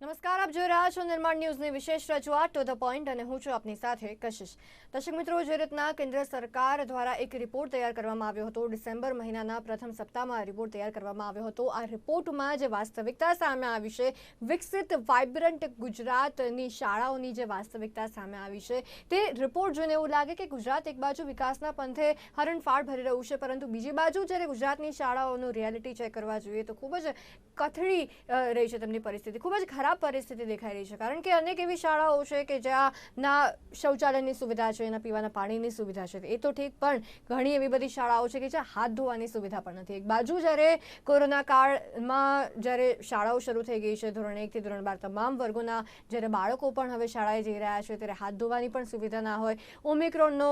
નમસ્કાર, આપ જોઈ રહ્યા છો નિર્માણ ન્યૂઝની વિશેષ રજૂઆત ટુ ધ પોઈન્ટ અને હું છું આપની સાથે કશિશ. દર્શક મિત્રો, જે રીતના કેન્દ્ર સરકાર દ્વારા એક રિપોર્ટ તૈયાર કરવામાં આવ્યો હતો, ડિસેમ્બર મહિનાના પ્રથમ સપ્તાહમાં રિપોર્ટ તૈયાર કરવામાં આવ્યો હતો. આ રિપોર્ટમાં જે વાસ્તવિકતા સામે આવી છે, વિકસિત વાઇબ્રન્ટ ગુજરાતની શાળાઓની જે વાસ્તવિકતા સામે આવી છે, તે રિપોર્ટ જોઈને એવું લાગે કે ગુજરાત એક બાજુ વિકાસના પંથે હરણફાળ ભરી રહ્યું છે, પરંતુ બીજી બાજુ જ્યારે ગુજરાતની શાળાઓનું રિયાલિટી ચેક કરવા જોઈએ તો ખૂબ જ કથળી રહી છે. તેમની પરિસ્થિતિ ખૂબ જ ખરાબ પરિસ્થિતિ દેખાઈ રહી છે, કારણ કે અનેક એવી શાળાઓ છે કે જ્યાં ના શૌચાલયની સુવિધા છે, ના પીવાના પાણીની સુવિધા છે. એ તો ઠીક, પણ ઘણી એવી બધી શાળાઓ છે કે જ્યાં હાથ ધોવાની સુવિધા પણ નથી. એક બાજુ જ્યારે કોરોના કાળમાં જ્યારે શાળાઓ શરૂ થઈ ગઈ છે, ધોરણ 1 થી ધોરણ 12 તમામ વર્ગોના જ્યારે બાળકો પણ હવે શાળાએ જઈ રહ્યા છે, ત્યારે હાથ ધોવાની પણ સુવિધા ના હોય, ઓમિક્રોનનો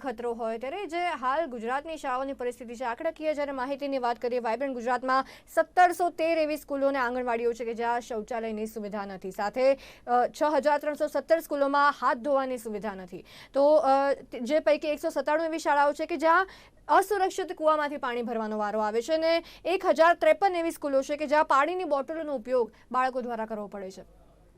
ખતરો હોય, ત્યારે જે હાલ ગુજરાતની શાળાઓની પરિસ્થિતિ છે, આંકડાકીય જ્યારે માહિતીની વાત કરીએ, વાઇબ્રન્ટ ગુજરાતમાં 1713 એવી સ્કૂલો અને આંગણવાડીઓ છે કે જ્યાં શૌચાલયની સુવિધા નથી, સાથે 6317 સ્કૂલોમાં હાથ ધોવાની સુવિધા નથી. તો જે પૈકી 197 એવી શાળાઓ છે કે જ્યાં અસુરક્ષિત કૂવામાંથી પાણી ભરવાનો વારો આવે છે, અને 1053 એવી સ્કૂલો છે કે જ્યાં પાણીની બોટલોનો ઉપયોગ બાળકો દ્વારા કરવો પડે છે.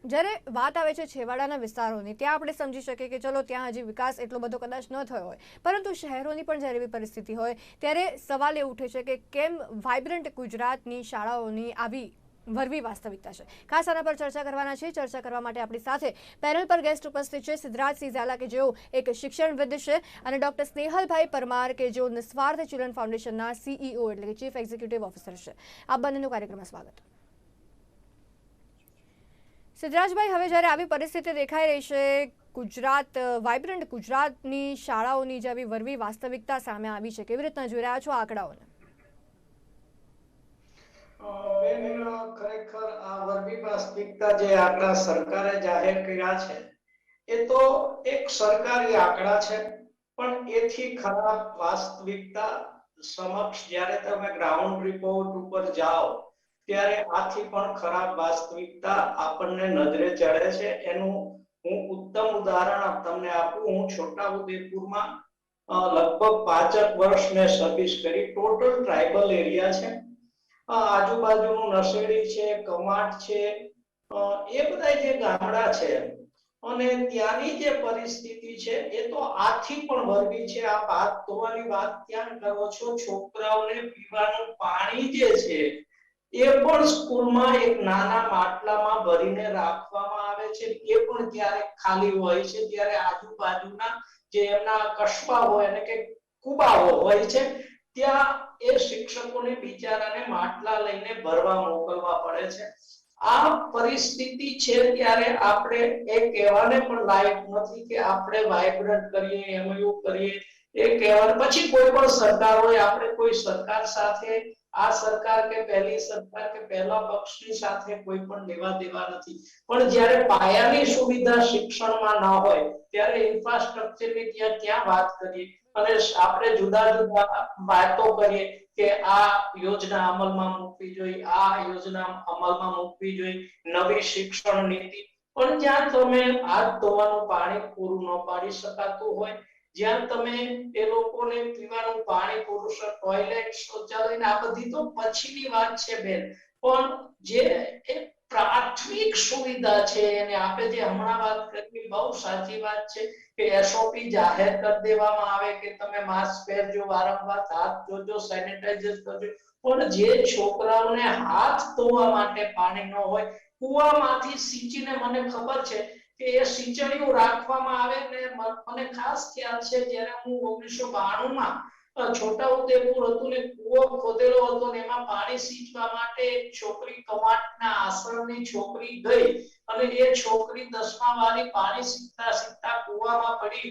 જ્યારે વાત આવે છે છેવાડાના વિસ્તારોની, ત્યાં આપણે સમજી શકીએ કે ચલો ત્યાં હજી વિકાસ એટલો બધો કદાચ ન થયો હોય, પરંતુ શહેરોની પણ જ્યારે એવી પરિસ્થિતિ હોય ત્યારે સવાલ એ ઉઠે છે કે કેમ વાઇબ્રન્ટ ગુજરાતની શાળાઓની આવી વરવી વાસ્તવિકતા છે. ખાસ આના પર ચર્ચા કરવાના છે. ચર્ચા કરવા માટે આપણી સાથે પેનલ પર ગેસ્ટ ઉપસ્થિત છે સિદ્ધરાજસિંહ ઝાલા, કે જેઓ એક શિક્ષણવિદ છે, અને ડોક્ટર સ્નેહલભાઈ પરમાર, કે જેઓ નિસ્વાર્થ ચિલ્ડ્રન ફાઉન્ડેશનના CEO એટલે કે ચીફ એક્ઝિક્યુટિવ ઓફિસર છે. આ બંનેનું કાર્યક્રમમાં સ્વાગત. સિદ્ધરાજભાઈ, હવે જ્યારે આવી પરિસ્થિતિ દેખાઈ રહી છે, ગુજરાત વાઇબ્રન્ટ ગુજરાતની શાળાઓની જે આવી વરવી વાસ્તવિકતા સામે આવી છે, કેવી રીતના જોઈ રહ્યા છો આંકડાઓને? ખરેખર આ વરવી વાસ્તવિકતા જે આંકડા સરકારે જાહેર કર્યા છે, એ તો એક સરકારી આંકડા છે, પણ એથી ખરાબ વાસ્તવિકતા સમક્ષ જ્યારે તમે ગ્રાઉન્ડ રિપોર્ટ ઉપર જાઓ ત્યારે આથી પણ ખરાબ વાસ્તવિકતા આપણને નજરે ચડે છે. એનું હું ઉત્તમ ઉદાહરણ તમને આપું. હું છોટાઉદેપુરમાં લગભગ 5 વર્ષ મેં સર્વિસ કરી. ટોટલ ટ્રાઇબલ એરિયા છે, આજુબાજુનું નસેડી છે, કમાટ છે, એ બધા જે ગામડા છે, અને ત્યાંની જે પરિસ્થિતિ છે એ તો આથી પણ વરવી છે. આપ હાથ ધોવાની વાત ત્યાં કરો છો, છોકરાઓને પીવાનું પાણી જે છે એ પણ સ્કૂલમાં એક નાના માટલામાં ભરીને રાખવામાં આવે છે. એ પણ ક્યારેક ખાલી હોય છે, ત્યારે આજુબાજુના જે એમના કસ્બા હોય અને કે કુબાઓ હોય છે, ત્યાં એ શિક્ષકોને બિચારાને માટલા લઈને ભરવા મોકલવા પડે છે. આ પરિસ્થિતિ છે ત્યારે આપણે એ કહેવાને પણ લાયક નથી કે આપણે વાઇબ્રન્ટ કરીએ, એમયુ કરીએ. એ કહેવાય પછી કોઈ પણ સરકાર હોય, આપણે કોઈ સરકાર સાથે, આ સરકાર કે પહેલી સરકાર કે પહેલા પક્ષની સાથે કોઈ પણ લેવા દેવા નથી, પણ જ્યારે પાયાની સુવિધા શિક્ષણમાં ન હોય ત્યારે ઇન્ફ્રાસ્ટ્રક્ચરની ક્યાં વાત કરીએ. અને આપણે જુદા જુદા વાતો કરીએ કે આ યોજના અમલમાં મૂકવી જોઈએ, આ યોજના અમલમાં મૂકવી જોઈએ, નવી શિક્ષણ નીતિ, પણ જ્યાં તમે હાથ ધોવાનું પાણી પૂરું ન પાડી શકાતું હોય, જ્યાં તમે એ લોકોને પીવાનું પાણી, પુરુષ ટોયલેટ, શૌચાલય, આ બધી તો પછીની વાત છે બેન, પણ જે એક પ્રાથમિક સુવિધા છે એને આપણે જે હમણાં વાત કરી, બહુ સાચી વાત છે કે એસઓપી જાહેર કરી દેવામાં આવે કે તમે માસ્ક પહેરજો, વારંવાર હાથ ધોજો, સેનિટાઈઝર કરજો, પણ જે છોકરાઓને હાથ ધોવા માટે પાણી ન હોય, કુવામાંથી સિંચીને, મને ખબર છે કે એ સિંચણીઓ રાખવામાં આવે ને, મને ખાસ ખ્યાલ છે જ્યારે હું 1992 માં છોટાઉદેપુર હતું ને કુવો ખોદેલો હતો ને એમાં પાણી સિંચવા માટે એક છોકરી, કવાંટના આશ્રમની છોકરી ગઈ, અને એ છોકરી 10મા વાળી પાણી સિંચતા સિંચતા કુવામાં પડી,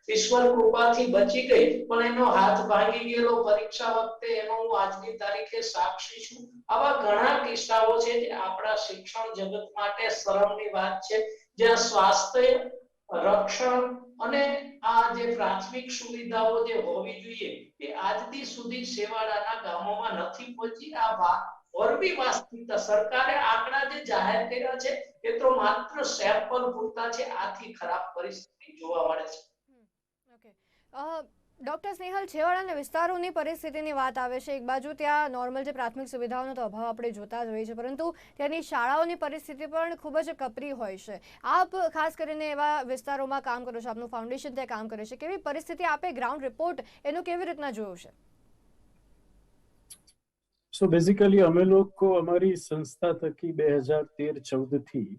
ઈશ્વર કૃપાથી બચી ગઈ, પણ એનો હાથ ભાંગી ગયેલો પરીક્ષા વખતે, એનો હું આજની તારીખે સાક્ષી છું. આવા ઘણા કિસ્સાઓ છે જે આપણા શિક્ષણ જગત માટે શરમની વાત છે, જ્યાં સ્વાસ્થ્ય, રક્ષણ અને આ જે પ્રાથમિક સુવિધાઓ જે હોવી જોઈએ એ આજથી સુધી સેવાડાના ગામોમાં નથી પહોંચી. આ વરવી વાસ્તવિકતા સરકારે આંકડા જે જાહેર કર્યા છે એ તો માત્ર સેમ્પલ પૂરતા છે. આથી ખરાબ પરિસ્થિતિ જોવા મળે છે. ઓકે, ડોક્ટર સ્નેહલ, છેવાડાના વિસ્તારોની પરિસ્થિતિની વાત આવે છે. એક બાજુ ત્યાં નોર્મલ જે પ્રાથમિક સુવિધાઓનો તો અભાવ આપણે જોતા જ હોઈએ છીએ, પરંતુ ત્યાંની શાળાઓની પરિસ્થિતિ પણ ખૂબ જ કપરી હોય છે. આપ ખાસ કરીને એવા વિસ્તારોમાં કામ કરો છો, આપનું ફાઉન્ડેશન ત્યાં કામ કરે છે. કેવી પરિસ્થિતિ આપે ગ્રાઉન્ડ રિપોર્ટ એનું કેવી રીતના જોયું છે? સો બેઝિકલી અમે લોકો અમારી સંસ્થા થકી 2013-14 થી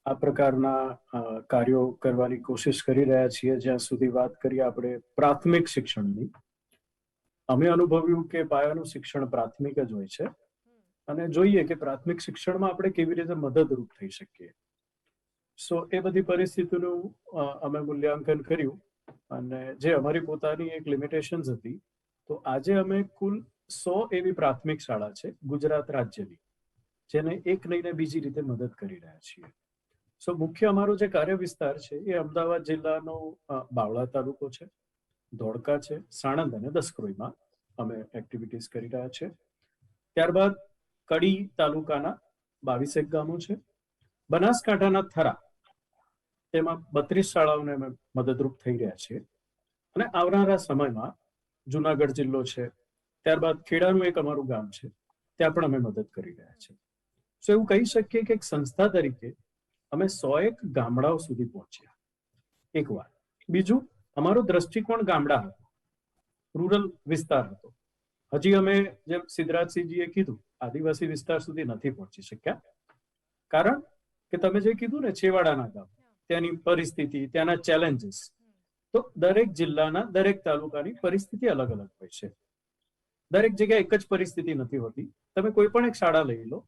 આ પ્રકારના કાર્યો કરવાની કોશિશ કરી રહ્યા છીએ. જ્યાં સુધી વાત કરીએ આપણે પ્રાથમિક શિક્ષણની, અમે અનુભવ્યું કે પાયાનું શિક્ષણ પ્રાથમિક જ હોય છે અને જોઈએ કે પ્રાથમિક શિક્ષણમાં આપણે કેવી રીતે મદદરૂપ થઈ શકીએ. સો એ બધી પરિસ્થિતિનું અમે મૂલ્યાંકન કર્યું અને જે અમારી પોતાની એક લિમિટેશન્સ હતી, તો આજે અમે કુલ 100 એવી પ્રાથમિક શાળા છે ગુજરાત રાજ્યની, જેને એક લઈને બીજી રીતે મદદ કરી રહ્યા છીએ. સો મુખ્ય અમારો જે કાર્ય વિસ્તાર છે એ અમદાવાદ જિલ્લાનો બાવળા તાલુકો છે, ધોળકા છે, સાણંદ અને દસક્રોઈમાં અમે એક્ટિવિટીઝ કરી રહ્યા છે. ત્યારબાદ કડી તાલુકાના 22 ગામો છે, બનાસકાંઠાના થરા, તેમાં 32 શાળાઓને અમે મદદરૂપ થઈ રહ્યા છીએ અને આવનારા સમયમાં જુનાગઢ જિલ્લો છે, ત્યારબાદ ખેડાનું એક અમારું ગામ છે, ત્યાં પણ અમે મદદ કરી રહ્યા છીએ. સો એવું કહી શકીએ કે એક સંસ્થા તરીકે અમે 101 ગામડાઓ સુધી પહોંચ્યા, એક વાર. બીજું, અમારો દ્રષ્ટિકોણ ગામડા હતો, રૂરલ વિસ્તાર હતો. હજી અમે, જેમ સિદ્ધરાજસિંહજીએ કીધું, આદિવાસી વિસ્તાર સુધી નથી પહોંચી શક્યા. કારણ કે તમે જે કીધું ને, છેવાડાના ગામ, ત્યાંની પરિસ્થિતિ, ત્યાંના ચેલેન્જીસ, તો દરેક જિલ્લાના દરેક તાલુકાની પરિસ્થિતિ અલગ અલગ હોય છે. દરેક જગ્યાએ એક જ પરિસ્થિતિ નથી હોતી. તમે કોઈ પણ એક શાળા લઈ લો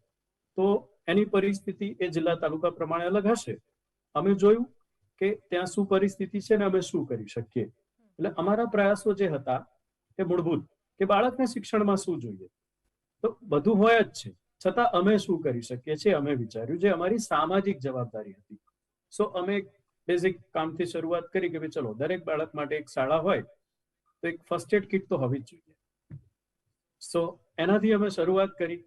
તો એની પરિસ્થિતિ એ જિલ્લા તાલુકા પ્રમાણે અલગ હશે. અમે જોયું કે ત્યાં શું પરિસ્થિતિ છે ને અમે શું કરી શકીએ. એટલે અમારા પ્રયાસો જે હતા એ મૂળભૂત કે બાળકને શિક્ષણમાં શું જોઈએ, તો બધું હોય જ છે, છતાં અમે શું કરી શકીએ છીએ અમે વિચાર્યું, જે અમારી સામાજિક જવાબદારી હતી. સો અમે બેઝિક કામથી શરૂઆત કરી કે ભાઈ ચલો, દરેક બાળક માટે એક શાળા હોય તો એક ફર્સ્ટ એડ કિટ તો હોવી જ જોઈએ. સો એનાથી અમે શરૂઆત કરી.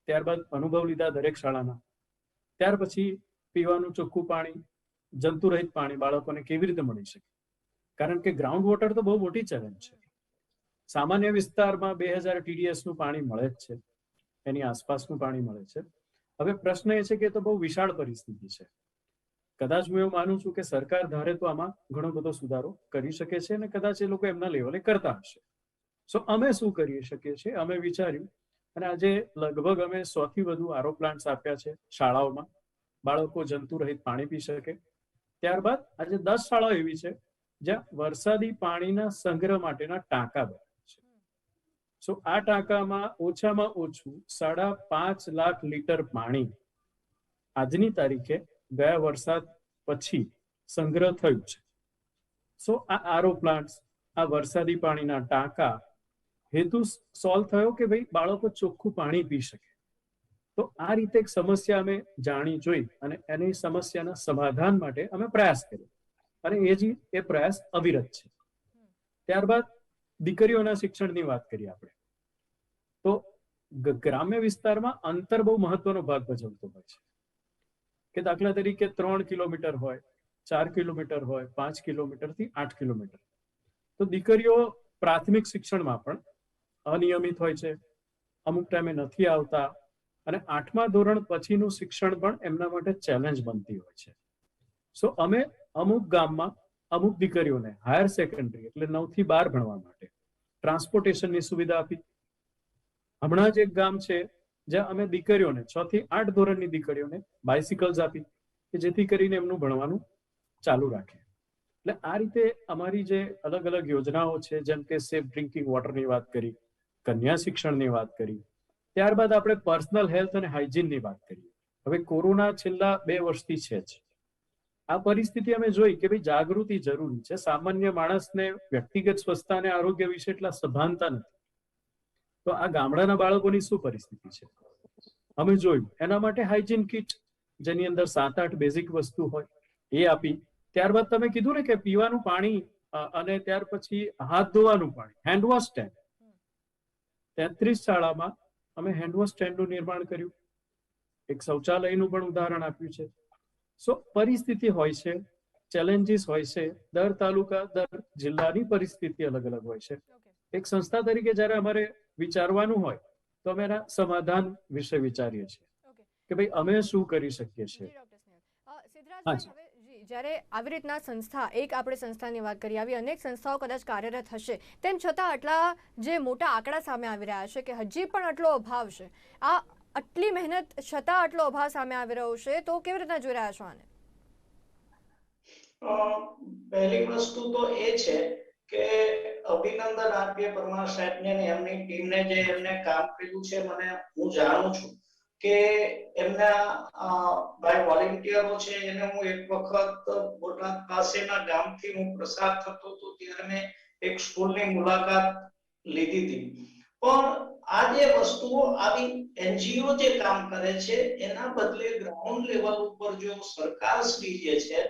ત્યારબાદ અનુભવ લીધા દરેક શાળાના. ત્યાર પછી પીવાનું ચોખ્ખું પાણી, જંતુરહિત પાણી બાળકોને કેવી રીતે મળી શકે, કારણ કે ગ્રાઉન્ડ વોટર તો બહુ મોટી ચેલેન્જ છે. સામાન્ય વિસ્તારમાં 2000 TDS નું પાણી મળે જ છે, એની આસપાસનું પાણી મળે છે. હવે પ્રશ્ન એ છે કે તો બહુ વિશાળ પરિસ્થિતિ છે. કદાચ હું એવું માનું છું કે સરકાર ધારે તો આમાં ઘણો બધો સુધારો કરી શકે છે અને કદાચ એ લોકો એમના લેવલે કરતા હશે. સો અમે શું કરી શકીએ છીએ, અમે વિચાર્યું અને આજે લગભગ અમે 100 થી વધુ આરો પ્લાન્ટ્સ આપ્યા છે શાળાઓમાં, બાળકો જંતુરહિત પાણી પી શકે. ત્યારબાદ આજે 10 શાળાઓ એવી છે જ્યાં વરસાદી પાણીના સંગ્રહ માટેના ટાંકા બન્યા છે. સો આ ટાંકામાં ઓછામાં ઓછું 5.5 લાખ લીટર પાણી આજની તારીખે ગયા વરસાદ પછી સંગ્રહ થયું છે. સો આ આરો પ્લાન્ટ્સ, આ વરસાદી પાણીના ટાંકા, હેતુ સોલ્વ થયો કે ભાઈ બાળકો ચોખ્ખું પાણી પી શકે. તો આ રીતે એક સમસ્યા અમે જાણી જોઈ અને એની સમસ્યાના સમાધાન માટે અમે પ્રયાસ કર્યો અને એ પ્રયાસ અવિરત છે. ત્યારબાદ દીકરીઓના શિક્ષણની વાત કરીએ આપણે, તો ગ્રામ્ય વિસ્તારમાં અંતર બહુ મહત્વનો ભાગ ભજવતો હોય છે. કે દાખલા તરીકે 3 કિલોમીટર હોય, 4 કિલોમીટર હોય, 5 કિલોમીટરથી 8 કિલોમીટર. તો દીકરીઓ પ્રાથમિક શિક્ષણમાં પણ અનિયમિત હોય છે, અમુક ટાઈમે નથી આવતા અને 8મા ધોરણ પછીનું શિક્ષણ પણ એમના માટે ચેલેન્જ બનતી હોય છે. સો અમે અમુક ગામમાં અમુક દીકરીઓને હાયર સેકન્ડરી એટલે 9 થી 12 ભણવા માટે ટ્રાન્સપોર્ટેશનની સુવિધા આપી. હમણાં જ એક ગામ છે જ્યાં અમે દીકરીઓને 6 થી 8 ધોરણની દીકરીઓને બાઇસિકલ્સ આપી કે જેથી કરીને એમનું ભણવાનું ચાલુ રાખે. એટલે આ રીતે અમારી જે અલગ અલગ યોજનાઓ છે, જેમ કે સેફ ડ્રિંકિંગ વોટરની વાત કરી, કન્યા શિક્ષણની વાત કરી, ત્યારબાદ આપણે પર્સનલ હેલ્થ અને હાઇજીનની વાત કરીએ. હવે કોરોના છેલ્લા 2 વર્ષથી છે જ. આ પરિસ્થિતિ અમે જોઈ કે ભાઈ જાગૃતિ જરૂરી છે. સામાન્ય માણસને વ્યક્તિગત સ્વચ્છતા અને આરોગ્ય વિશે એટલા સભાનતા નથી. તો આ ગામડાના બાળકોની શું પરિસ્થિતિ છે અમે જોયું. એના માટે હાઇજીન કિટ, જેની અંદર 7-8 બેઝિક વસ્તુ હોય, એ આપી. ત્યારબાદ તમે કીધું ને કે પીવાનું પાણી અને ત્યાર પછી હાથ ધોવાનું પાણી, હેન્ડવોશ સ્ટેન્ડ, 33 શાળામાં અમે હેન્ડવોશ સ્ટેન્ડનું નિર્માણ કર્યું. એક શૌચાલયનું પણ ઉદાહરણ આપ્યું છે. સો પરિસ્થિતિ હોય છે, ચેલેન્જીસ હોય છે. દર તાલુકા, દર જિલ્લાની પરિસ્થિતિ અલગ અલગ હોય છે. એક સંસ્થા તરીકે જ્યારે અમારે વિચારવાનું હોય તો અમે એના સમાધાન વિશે વિચારીએ છીએ કે ભાઈ અમે શું કરી શકીએ છીએ. સિદ્ધરાજભાઈ, હવે જ્યારે આવી રીતના સંસ્થા, એક આપણે સંસ્થાની વાત કરીએ, આવી અનેક સંસ્થાઓ કદાચ કાર્યરત હશે, તેમ છતાં આટલા જે મોટા આંકડા સામે આવી રહ્યા છે કે હજી પણ આટલો અભાવ છે, આ આટલી મહેનત છતાં આટલો અભાવ સામે આવી રહ્યો છે, તો કેવી રીતના જોઈ રહ્યા છો આને? પહેલી વસ્તુ તો એ છે કે અભિનંદન આપીએ પરમાર સાહેબને અને એમની ટીમને જે એમને કામ કર્યું છે. હું જાણું છું કે એમના ભાઈ વોલેન્ટિયરો છે એને હું એક વખત બોટાદ પાસેના ગામથી હું પ્રસાર થતો હતો ત્યારે મેં એક સ્કૂલની મુલાકાત લીધી હતી. પણ આ જે વસ્તુઓ આવી એનજીઓ જે કામ કરે છે એના બદલે ગ્રાઉન્ડ લેવલ ઉપર જો સરકાર શ્રી જે છે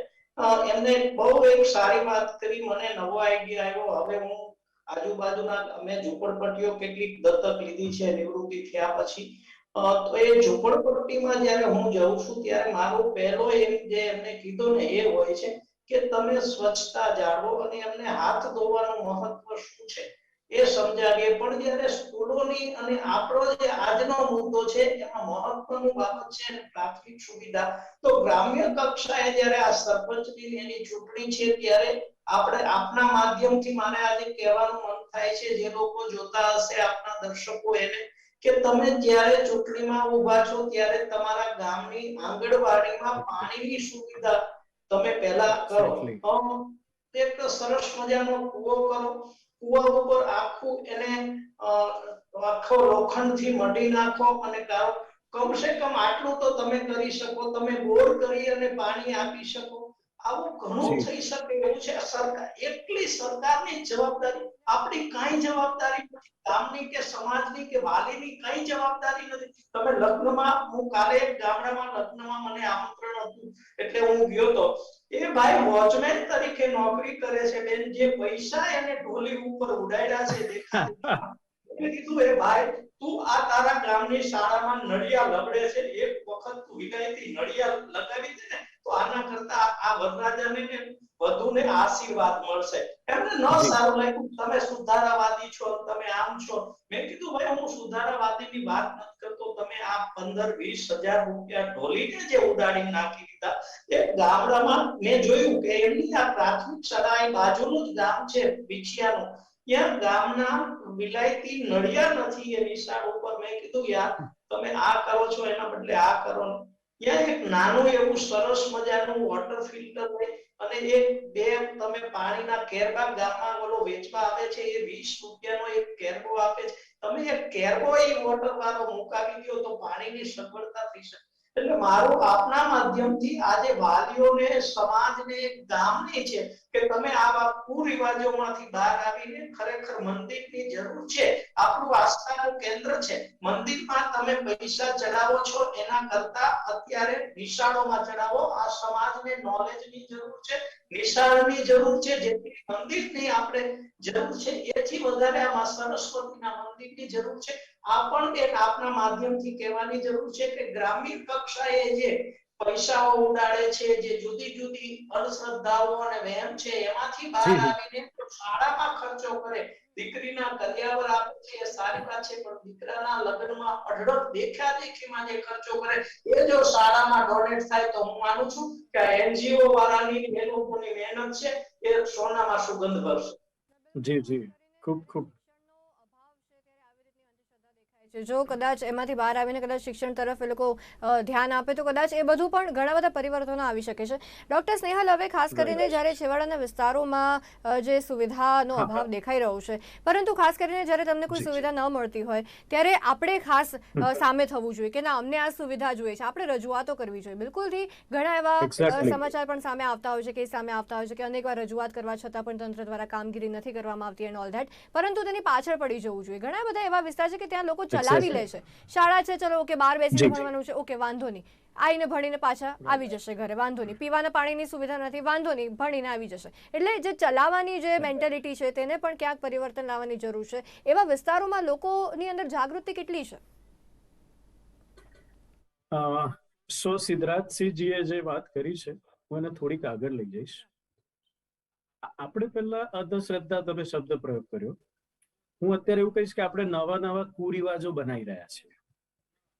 એમને બહુ એક સારી વાત કરી. મને નવો આઈડિયા આવ્યો. હવે હું આજુબાજુના અમે ઝૂંપડપટ્ટીઓ કેટલીક દત્તક લીધી છે નિવૃત્તિ થયા પછી. તો એ ઝૂંપડપટ્ટીમાં જ્યારે હું જઉં છું ત્યારે મારો પહેલો જે એમને કીધું ને એ હોય છે કે તમે સ્વચ્છતા જાળવો અને એમને હાથ ધોવાનું મહત્વ શું છે એ સમજાવીએ. પણ જ્યારે સ્કૂલોની અને આપણો જે આજનો મુદ્દો છે એમાં મહત્વનું બાબત છે પ્રાથમિક સુવિધા. તો ગ્રામ્ય કક્ષાએ જ્યારે આ સરપંચની એની ચૂંટણી છે ત્યારે આપણે આપના માધ્યમથી મારે આજે કહેવાનું મન થાય છે જે લોકો જોતા હશે આપના દર્શકો એને કે તમે જ્યારે ચૂંટણીમાં ઊભા છો ત્યારે તમારા ગામની આંગણવાડીમાં પાણીની સુવિધા તમે પહેલા કરો. એક સરસ મજાનો કૂવો કરો. કૂવા ઉપર આખું એને આખો લોખંડથી મઢી નાખો અને કમસે કમ આટલું તો તમે કરી શકો. તમે બોર કરી અને પાણી આપી શકો. આવું ઘણું થઈ શકે એવું છે. સરકાર એકલી સરકારની જવાબદારી, આપણી કાંઈ જવાબદારી નથી, ગામની કે સમાજની કે વાલીની કાંઈ જવાબદારી નથી. તમે લગ્નમાં, હું કાલે એક ગામડામાં લગ્નમાં મને આમંત્રણ હતું એટલે હું ગયો તો. એ ભાઈ વોચમેન તરીકે નોકરી કરે છે બેન. જે પૈસા એને ઢોલી ઉપર ઉડાડ્યા છે દેખાય કીધું એ ભાઈ તું આ તારા ગામની શાળામાં નળિયા લગડે છે, એક વખત તું વિલાયતી નળિયા લગાવી દે ને તો આના કરતા આ વરરાજાને વધુને આશીર્વાદ મળશે. એમને ન સારું લાગ્યું. તમે સુધારાવાદી છો, તમે આમ છો. મેં કીધું ભાઈ હું સુધારાવાદીની વાત નથી કરતો. તમે આ 15-20 હજાર રૂપિયા ઢોલીને જે ઉડાડી નાખી દીધા એ ગામડામાં મેં જોયું કે એમની આ પ્રાથમિક શાળા બાજુનું જ ગામ છે વિછિયાનું. ત્યાં ગામના વિલાયતી નળિયા નથી એ નિશાળ ઉપર. મેં કીધું યાર તમે આ કરો છો એના બદલે આ કરો ને. ત્યાં એક નાનું એવું સરસ મજાનું વોટર ફિલ્ટર હોય અને એક બે તમે પાણીના કેરબા ગામમાં ઓલો વેચવા આવે છે એ 20 રૂપિયાનો એક કેરબો આપે છે. તમે એક કેરબો એ વોટર વાળો મુકાવી દો તો પાણીની સગવડતા થઈ શકે. એટલે મારું આપના માધ્યમથી આજે વાલીઓને, સમાજને, ગામની છે કે તમે આવા કુરિવાજોમાંથી બહાર આવીને ખરેખર મંદિરની જરૂર છે. આપણું આસ્થાનું કેન્દ્ર છે. મંદિરમાં તમે પૈસા ચડાવો છો એના કરતા અત્યારે નિશાળોમાં ચડાવો. આ સમાજને નોલેજની જરૂર છે, નિશાળની જરૂર છે. જેટલી મંદિરની આપણે જરૂર છે એથી વધારે આમાં સરસ્વતીના મંદિરની જરૂર છે. આ પણ એક આપના માધ્યમથી કહેવાની જરૂર છે કે ગ્રામ્ય કક્ષાએ જે પૈસાઓ ઉડાડે છે, જે જુદી જુદી અંધશ્રદ્ધાઓ અને વહેમ છે એમાંથી બહાર આવીને શાળામાં ખર્ચો કરે. દીકરીના કન્યાવર આપે છે એ સારી વાત છે, પણ દીકરાના લગ્નમાં અઢળક દેખાદેખીમાં જે ખર્ચો કરે એ જો શાળામાં ડોનેટ થાય તો હું માનું છું કે એનજીઓ વાળાની એ લોકોની મહેનત છે એ સોનામાં સુગંધ ભરશે. જી જી, ખૂબ ખૂબ. જો કદાચ એમાંથી બહાર આવીને કદાચ શિક્ષણ તરફ એ લોકો ધ્યાન આપે તો કદાચ એ બધું પણ ઘણા બધા પરિવર્તનો આવી શકે છે. ડોક્ટર સ્નેહલ, હવે ખાસ કરીને જ્યારે છેવાડાના વિસ્તારોમાં જે સુવિધાનો અભાવ દેખાઈ રહ્યો છે, પરંતુ ખાસ કરીને જ્યારે તમને કોઈ સુવિધા ન મળતી હોય ત્યારે આપણે ખાસ સામે થવું જોઈએ કે ના અમને આ સુવિધા જોઈએ છે, આપણે રજૂઆતો કરવી જોઈએ. બિલકુલથી ઘણા એવા સમાચાર પણ સામે આવતા હોય છે, કેસ સામે આવતા હોય છે કે અનેકવાર રજૂઆત કરવા છતાં પણ તંત્ર દ્વારા કામગીરી નથી કરવામાં આવતી એન્ડ ઓલ ધેટ, પરંતુ તેની પાછળ પડી જવું જોઈએ. ઘણા બધા એવા વિસ્તાર છે કે ત્યાં લોકો ચલાવી લે છે. શાળા છે, ચલો ઓકે, બહાર બેસીને ભણવાનું છે, ઓકે વાંધો નહીં, આવીને ભણીને પાછા આવી જશે ઘરે, વાંધો નહીં. પીવાના પાણીની સુવિધા નથી, વાંધો નહીં, ભણીને આવી જશે. એટલે જે ચલાવવાની જે મેન્ટાલિટી છે તેને પણ ક્યાંક પરિવર્તન લાવવાની જરૂર છે. એવા વિસ્તારોમાં લોકોની અંદર જાગૃતિ કેટલી છે? સિદ્ધરાજસિંહજીએ જે વાત કરી છે હું એને થોડીક આગળ લઈ જઈશ. આપણે પહેલા અંધશ્રદ્ધા, તમે શબ્દ પ્રયોગ કર્યો, હું અત્યારે એવું કહીશ કે આપણે નવા નવા કુરિવાજો બનાવી રહ્યા છીએ,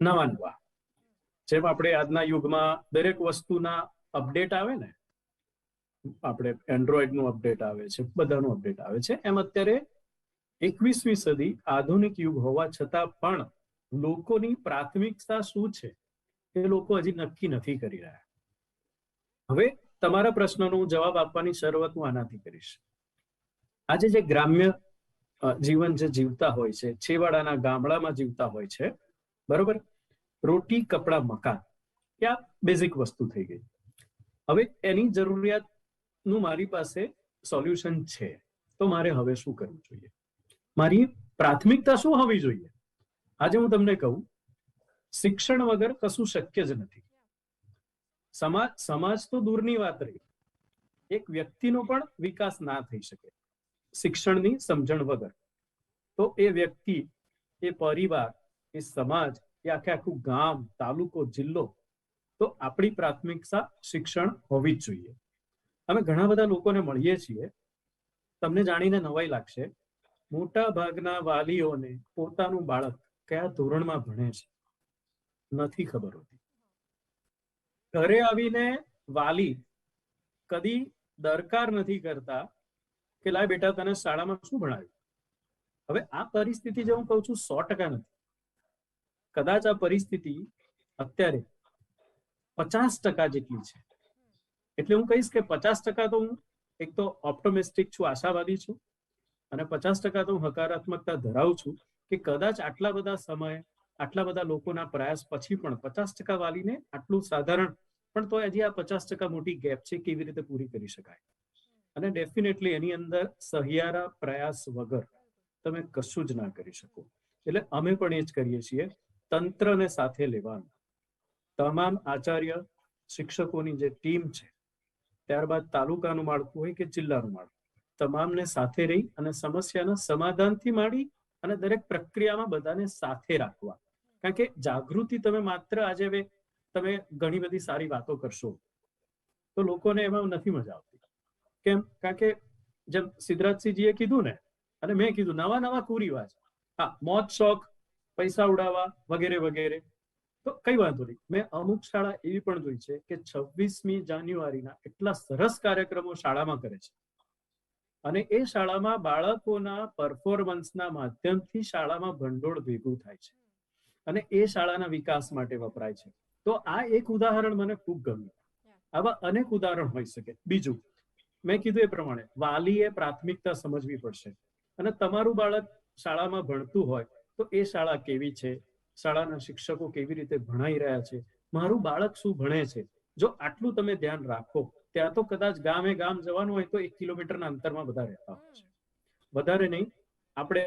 નવા નવા. જેમ આપણે આજના યુગમાં દરેક વસ્તુના અપડેટ આવે ને, આપણે એન્ડ્રોઈડ નું અપડેટ આવે છે, બધાનું અપડેટ આવે છે, એમ અત્યારે 21મી સદી આધુનિક યુગ હોવા છતાં પણ લોકોની પ્રાથમિકતા શું છે એ લોકો હજી નક્કી નથી કરી રહ્યા. હવે તમારા પ્રશ્નનો જવાબ આપવાની શરૂઆત હું આનાથી કરીશ. આજે જે ગ્રામ્ય જીવન જે જીવતા હોય છે, છેવાડાના ગામડામાં જીવતા હોય છે, બરોબર, રોટી કપડા મકાન, ત્યાં બેઝિક વસ્તુ થઈ ગઈ. હવે એની જરૂરિયાતનું મારી પાસે સોલ્યુશન છે, તો મારે હવે શું કરવું જોઈએ? મારી પ્રાથમિકતા શું હોવી જોઈએ? આજે હું તમને કહું, શિક્ષણ વગર કશું શક્ય જ નથી. સમાજ તો દૂરની વાત રહી, એક વ્યક્તિનો પણ વિકાસ ના થઈ શકે શિક્ષણની સમજણ વગર. તો એ વ્યક્તિ, એ પરિવાર, એ સમાજ, એ આખું ગામ, તાલુકો, જિલ્લો, તો આપણી પ્રાથમિકતા શિક્ષણ હોવી જ જોઈએ. અમે ઘણા બધા લોકોને મળીએ છીએ, તમને જાણીને નવાઈ લાગશે, મોટા ભાગના વાલીઓને પોતાનું બાળક કયા ધોરણમાં ભણે છે નથી ખબર હોતી. ઘરે આવીને વાલી કદી દરકાર નથી કરતા કે લાય બેટા તને શાળામાં શું ભણાવ્યું. હવે આ પરિસ્થિતિ જે હું કહું છું 100% નથી. કદાચ આ પરિસ્થિતિ અત્યારે 50% જેટલી છે. એટલે હું કહીશ કે 50% તો હું એક તો ઓપ્ટોમિસ્ટિક છું, આશાવાદી છું, અને 50% તો હું હકારાત્મકતા ધરાવું છું કે કદાચ આટલા બધા સમય, આટલા બધા લોકોના પ્રયાસ પછી પણ 50% વાલીને આટલું સાધારણ, પણ તો હજી આ 50% મોટી ગેપ છે, કેવી રીતે પૂરી કરી શકાય. અને ડેફિનેટલી એની અંદર સહિયારા પ્રયાસ વગર તમે કશું જ ના કરી શકો. એટલે અમે પણ એ જ કરીએ છીએ, તંત્રને સાથે લેવાનું. તમામ આચાર્ય શિક્ષકોની જે ટીમ છે, ત્યારબાદ તાલુકાનું માળખું હોય કે જિલ્લાનું માળખું, તમામને સાથે રહી અને સમસ્યાના સમાધાનથી માંડી અને દરેક પ્રક્રિયામાં બધાને સાથે રાખવા. કારણ કે જાગૃતિ તમે માત્ર આજે તમે ઘણી બધી સારી વાતો કરશો તો લોકોને એમાં નથી મજા આવતી. કેમ? કારણ કે જેમ સિદ્ધરાજસિંહજીએ કીધું ને, અને મેં કીધું, નવા નવા કુરિવાજ, હા, મોજ શોખ, પૈસા ઉડાવવા વગેરે વગેરે, તો કઈ વાંધો નહીં. મેં અમુક શાળા એવી પણ જોઈ છે કે 26મી જાન્યુઆરીના એટલા સરસ કાર્યક્રમો શાળામાં કરે છે, અને એ શાળામાં બાળકોના પરફોર્મન્સના માધ્યમથી શાળામાં ભંડોળ ભેગું થાય છે અને એ શાળાના વિકાસ માટે વપરાય છે. તો આ એક ઉદાહરણ મને ખૂબ ગમ્યું. આવા અનેક ઉદાહરણ હોઈ શકે. બીજું, મેં કીધું એ પ્રમાણે વાલીએ પ્રાથમિકતા સમજવી પડશે. અને તમારું બાળક શાળામાં ભણતું હોય તો એ શાળા કેવી છે, શાળાના શિક્ષકો કેવી રીતે ભણાઈ રહ્યા છે, મારું બાળક શું ભણે છે, જો આટલું તમે ધ્યાન રાખો, ત્યાં તો કદાચ ગામે ગામ જવાનું હોય તો 1 કિલોમીટરના અંતરમાં બધા રહેતા હોય છે. વધારે નહીં. આપણે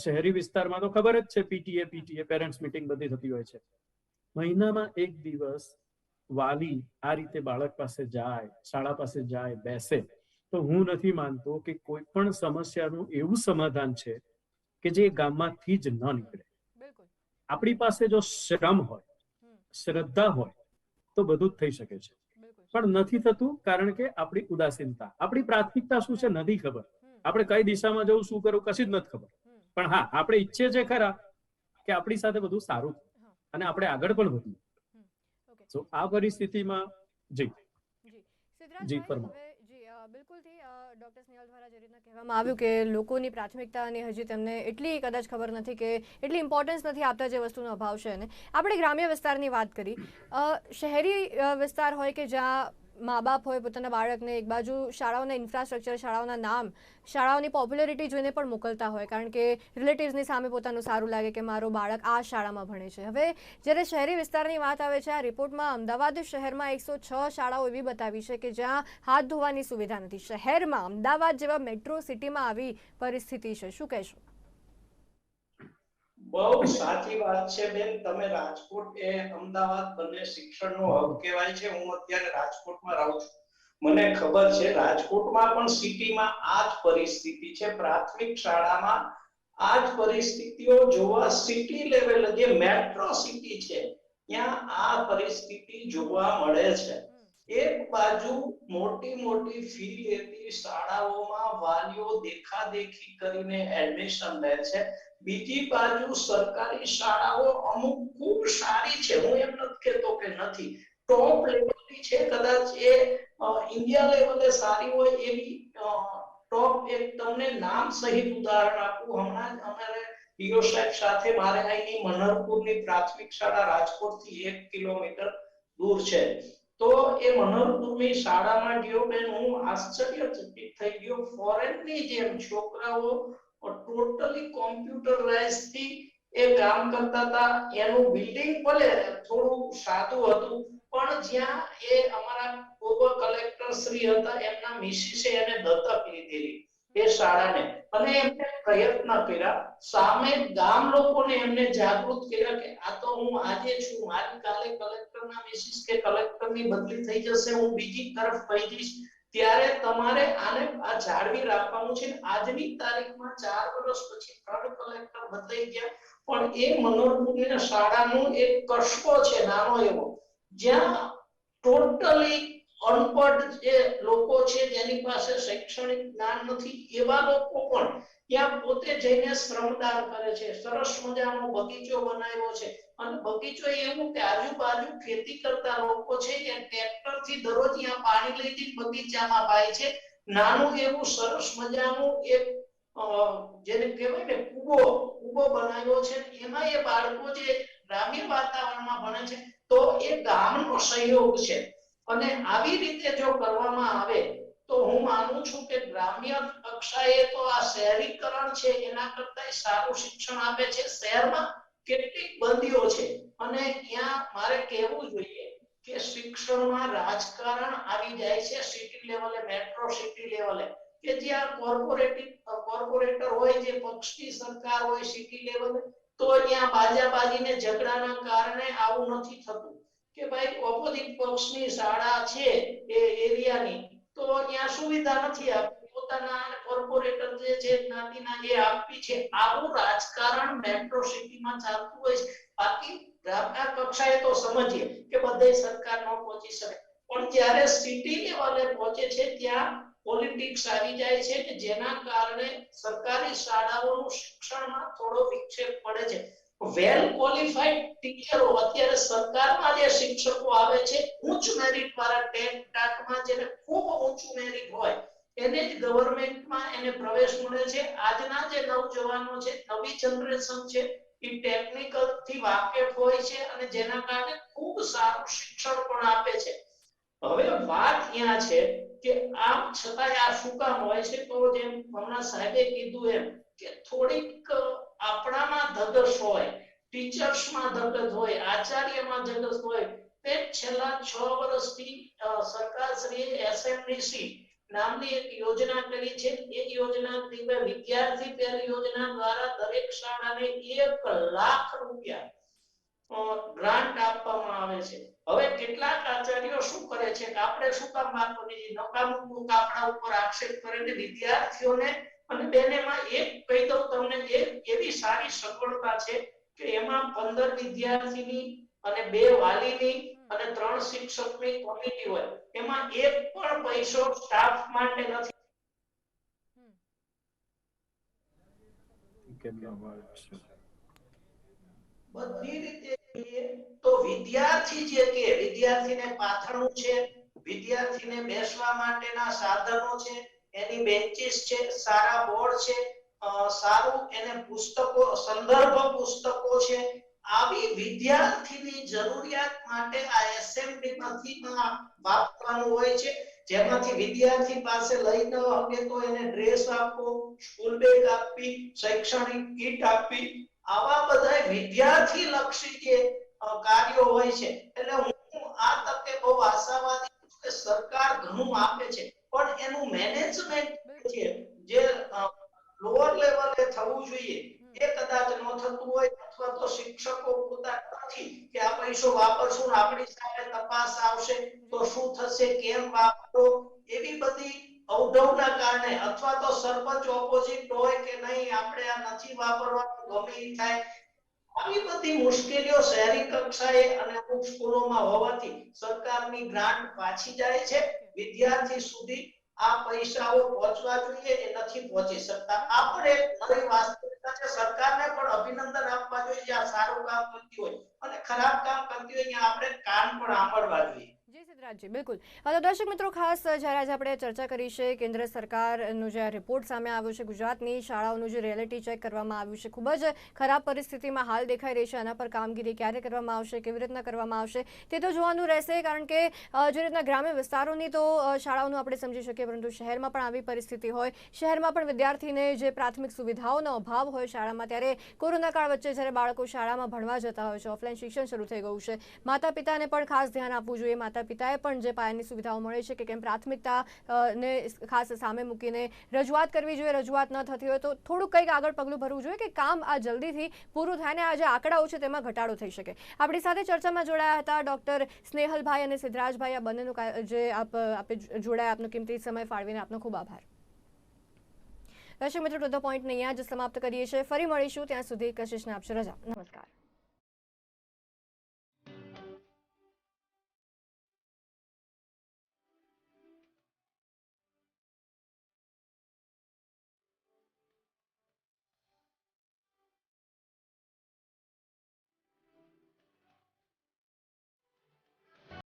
શહેરી વિસ્તારમાં તો ખબર જ છે, પીટીએ પેરેન્ટ્સ મીટિંગ બધી થતી હોય છે. મહિનામાં 1 દિવસ વાલી આ રીતે બાળક પાસે જાય, શાળા પાસે જાય, બેસે, તો હું નથી માનતો કે કોઈ પણ સમસ્યાનું એવું સમાધાન છે કે જે ગામમાંથી જ ન નીકળે. આપણી પાસે જો શ્રમ હોય, શ્રદ્ધા હોય, તો બધું જ થઈ શકે છે. પણ નથી થતું કારણ કે આપણી ઉદાસીનતા, આપણી પ્રાથમિકતા શું છે નથી ખબર. આપણે કઈ દિશામાં જવું, શું કરવું, કશી જ નથી ખબર. પણ હા, આપણે ઈચ્છીએ છીએ ખરા કે આપણી સાથે બધું સારું અને આપણે આગળ પણ વધીએ. તો આ પરિસ્થિતિમાં જી ફરમાવો. બિલકુલથી ડોક્ટર સ્નેહલ દ્વારા જે રીતના કહેવામાં આવ્યું કે લોકોની પ્રાથમિકતાની હજી તેમને એટલી કદાચ ખબર નથી, કે એટલી ઇમ્પોર્ટન્સ નથી આપતા જે વસ્તુનો અભાવ છે. અને આપણે ગ્રામ્ય વિસ્તારની વાત કરી, શહેરી વિસ્તાર હોય કે જ્યાં મા બાપ હોય પોતાના બાળકને એક બાજુ શાળાઓના ઇન્ફ્રાસ્ટ્રક્ચર, શાળાઓના નામ, શાળાઓની પોપ્યુલરિટી જોઈને પણ મોકલતા હોય, કારણ કે રિલેટિવ્સની સામે પોતાનું સારું લાગે કે મારો બાળક આ શાળામાં ભણે છે. હવે જ્યારે શહેરી વિસ્તારની વાત આવે છે, આ રિપોર્ટમાં અમદાવાદ શહેરમાં 106 શાળાઓ એવી બતાવી છે કે જ્યાં હાથ ધોવાની સુવિધા નથી. શહેરમાં, અમદાવાદ જેવા મેટ્રો સિટીમાં આવી પરિસ્થિતિ છે. શું કહેશો? બહુ સાચી વાત છે બેન. તમે રાજકોટ એ અમદાવાદ બંને શિક્ષણનો હબ કહેવાય છે. હું અત્યારે રાજકોટમાં રહું છું. મને ખબર છે રાજકોટમાં પણ સિટીમાં આ જ પરિસ્થિતિ છે. પ્રાથમિક શાળામાં આ જ પરિસ્થિતિઓ જોવા, સિટી લેવલ જે મેટ્રો સિટી છે ત્યાં આ પરિસ્થિતિ જોવા મળે છે. એક બાજુ મોટી મોટી ફી લેતી શાળાઓમાં વાલીઓ દેખાદેખી કરીને એડમિશન લે છે, બીજી બાજુ સરકારી શાળાઓ અમુક ખૂબ સારી છે, હું એમ નથી કહેતો કે નથી, ટોપ લેવલની છે, કદાચ એ ઇન્ડિયા લેવલે સારી હોય એવી ટોપ એક તમને નામ સહિત ઉદાહરણ આપું, હમણાં અમારે ડીઓ સાહેબ સાથે મારે અહીંની મનહરપુરની પ્રાથમિક શાળા રાજકોટથી 1 કિલોમીટર દૂર છે, તો એ મનહરપુરની શાળામાં ગયો બેન, હું આશ્ચર્યચકિત થઈ ગયો, ફોરેનની જેમ છોકરાઓ ટોટલી કોમ્પ્યુટરાઇઝ થી એ કામ કરતા હતા, એનું બિલ્ડિંગ ભલે થોડું સાદું હતું, પણ જ્યાં એ અમારા પૂર્વ કલેક્ટર શ્રી હતા, એમના મિસિસે એને દત્તક લીધેલી એ શાળાને, અને એમને પ્રયત્ન કર્યા, સામે ગામ લોકોને એમને જાગૃત કર્યા કે આ તો હું આજે છું, મારી કાલે કલેક્ટરના મિસિસ કે કલેક્ટરની બદલી થઈ જશે, હું બીજી તરફ વહી જઈશ, ત્યારે તમારે આને આ જાળવી રાખવાનું છે, આજની તારીખમાં 4 વર્ષ પછી 3 કલેક્ટર બદલાઈ ગયા, પણ એ મનોરપુરની શાળાનું એક કસબો છે નાનો એવો, જ્યાં ટોટલી અનપઢ જે લોકો છે, જેની પાસે શૈક્ષણિક જ્ઞાન નથી, એવા લોકો પણ ત્યાં પોતે જઈને શ્રમદાન કરે છે, સરસ મજાનો બગીચો બનાવ્યો છે, અને બગીચો એવું કે આજુબાજુ ખેતી કરતા લોકો છે, એ ટ્રેક્ટરથી દરરોજ ત્યાં પાણી લઈ જઈને બગીચામાં વાય છે, નાનું એવું સરસ મજાનું એક જેને કહેવાય ને કૂબો બનાવ્યો છે, એમાં એ બાળકો જે ગ્રામ્ય વાતાવરણમાં ભણે છે, તો એ ગામનો સહયોગ છે, અને આવી રીતે જો કરવામાં આવે તો હું માનું છું કે ગ્રામ્ય કક્ષાએ તો આ શહેરીકરણ છે એના કરતા સારું શિક્ષણ આપે છે, શહેરમાં કેટલીક બંધીઓ છે, અને ત્યાં મારે કહેવું જોઈએ કે શિક્ષણમાં રાજકારણ આવી જાય છે સિટી લેવલે, મેટ્રો સિટી લેવલે, કે જ્યાં કોર્પોરેટર હોય, જે પક્ષની સરકાર હોય સિટી લેવલે, તો ત્યાં બાજાબાજીને ઝઘડાના કારણે આવું નથી થતું કે ભાઈ ઓપોઝિટ પક્ષની શાળા છે એ એરિયાની, તો ત્યાં સુવિધા નથી આપતી, પોતાના કોર્પોરેટર જે છે જ્ઞાતિના એ આપી છે, આવું રાજકારણ મેટ્રો સિટીમાં ચાલતું હોય છે, બાકી ગ્રામ્ય કક્ષાએ તો સમજીએ કે બધે સરકાર ન પહોંચી શકે, પણ જ્યારે સિટી લેવલે પહોંચે છે ત્યાં પોલિટિક્સ આવી જાય છે કે જેના કારણે સરકારી શાળાઓનું શિક્ષણમાં થોડો વિક્ષેપ પડે છે, વેલ ક્વોલિફાઈડ ટીચરો અત્યારે સરકારમાં જે શિક્ષકો આવે છે, ઉચ્ચ મેરિટ વાળા ટેટમાં જેને ખૂબ ઊંચું મેરિટ હોય એને જ ગવર્નમેન્ટમાં એને પ્રવેશ મળે છે, આજના જે નવજવાનો છે, નવી જનરેશન છે, એ ટેકનિકલ થી વાકેફ હોય છે, અને જેના કારણે ખૂબ સારું શિક્ષણ પણ આપે છે, હવે વાત ત્યાં છે કે આમ છતાંય આ શું કામ હોય છે, તો જેમ હમણાં સાહેબે કીધું એમ કે થોડીક આપણામાં ધગશ હોય, ટીચર્સમાં ધગશ હોય, આચાર્યમાં ધગશ હોય, તે છેલ્લા 6 વર્ષથી સરકારશ્રીએ એસએમડીસી નામની એક યોજના કરી છે, એ યોજના વિદ્યાર્થી પહેલ યોજના દ્વારા દરેક શાળાને 1 લાખ રૂપિયા ગ્રાન્ટ આપવામાં આવે છે, હવે કેટલાક આચાર્યો શું કરે છે કે આપણે શું કામ આપવાની નકામું આપણા ઉપર આક્ષેપ કરીને વિદ્યાર્થીઓને, અને બેનેમાં એક કહી દઉં તમને, એક એવી સારી સગવડતા છે કે એમાં 15 વિદ્યાર્થીની અને 2 વાલીની અને 3 શિક્ષકની કમિટી હોય, એમાં એક પણ પૈસો સ્ટાફ માટે નથી, બધી રીતે તો વિદ્યાર્થી જે કે વિદ્યાર્થીને પાથરણું છે, વિદ્યાર્થીને બેસવા માટેના સાધનો છે, એની બેન્ચીસ છે, સારા બોર્ડ છે, સારું એને પુસ્તકો સંદર્ભ પુસ્તકો છે, આવી વિદ્યાર્થીની જરૂરિયાત માટે આ એસએમડી માંથી વાપરવાનું હોય છે, જેમાંથી વિદ્યાર્થી પાસે લઈ ન શકે તો એને ડ્રેસ આપવો, સ્કૂલ બેગ આપવી, શૈક્ષણિક કીટ આપવી, આવા બધા વિદ્યાર્થી લક્ષી જે કાર્યો હોય છે, એટલે હું આ તકે બહુ આશાવાદી છું કે સરકાર ઘણું આપે છે, પણ એનું મેનેજમેન્ટ છે જે લોઅર લેવલે થવું જોઈએ એ કદાચ ન થતું હોય, અથવા તો શિક્ષકો પોતા નથી કે આ પૈસો વાપરશું ને આપણી સામે તપાસ આવશે તો શું થશે, કેમ વાપરો, એવી બધી અવઢવના કારણે, અથવા તો સરપંચ ઓપોઝિટ હોય કે નહીં આપણે આ નથી વાપરવાનું, ગમે એ થાય, આવી બધી મુશ્કેલીઓ શહેરી કક્ષાએ અને અમુક સ્કૂલોમાં હોવાથી સરકારની ગ્રાન્ટ પાછી જાય છે, વિદ્યાર્થી સુધી આ પૈસાઓ પહોંચવા જોઈએ એ નથી પહોંચી શકતા. આ પણ એક નવી વાસ્તવિકતા છે. સરકારને પણ અભિનંદન આપવા જોઈએ જ્યાં સારું કામ કરતી હોય, અને ખરાબ કામ કરતી હોય ત્યાં આપણે કાન પણ આંબળવા જોઈએ. જી સિદ્ધરાજજી, બિલકુલ. તો દર્શક મિત્રો, ખાસ જ્યારે આજે આપણે ચર્ચા કરી છે કેન્દ્ર સરકારનો જે આ રિપોર્ટ સામે આવ્યો છે, ગુજરાતની શાળાઓનું જે રિયાલિટી ચેક કરવામાં આવ્યું છે, ખૂબ જ ખરાબ પરિસ્થિતિમાં હાલ દેખાઈ રહી છે. આના પર કામગીરી ક્યારે કરવામાં આવશે, કેવી રીતના કરવામાં આવશે તે તો જોવાનું રહેશે, કારણ કે જે રીતના ગ્રામ્ય વિસ્તારોની તો શાળાઓનું આપણે સમજી શકીએ, પરંતુ શહેરમાં પણ આવી પરિસ્થિતિ હોય, શહેરમાં પણ વિદ્યાર્થીને જે પ્રાથમિક સુવિધાઓનો અભાવ હોય શાળામાં, ત્યારે કોરોના કાળ વચ્ચે જ્યારે બાળકો શાળામાં ભણવા જતા હોય છે, ઓફલાઈન શિક્ષણ શરૂ થઈ ગયું છે, માતા પિતાને પણ ખાસ ધ્યાન આપવું જોઈએ. માતા પિતાએ પણ જે પાયાની સુવિધાઓ મળે છે કે કેમ પ્રાથમિકતા ને ખાસ સામે મૂકીને રજૂઆત કરવી જોઈએ. રજૂઆત ન થતી હોય તો થોડુંક કંઈક આગળ પગલું ભરવું જોઈએ કે કામ આ જલ્દીથી પૂરું થાય ને આ જે આંકડાઓ છે તેમાં ઘટાડો થઈ શકે. આપણી સાથે ચર્ચામાં જોડાયા હતા ડૉક્ટર સ્નેહલભાઈ અને સિદ્ધરાજભાઈ. આ બંનેનું જે આપે જોડાયા, આપનો કિંમતી સમય ફાળવીને આપનો ખૂબ આભાર. દર્શક મિત્રો, ટુ ધ પોઈન્ટને અહીંયા જ સમાપ્ત કરીએ છીએ. ફરી મળીશું, ત્યાં સુધી કશિશને આપશે રજા. નમસ્કાર.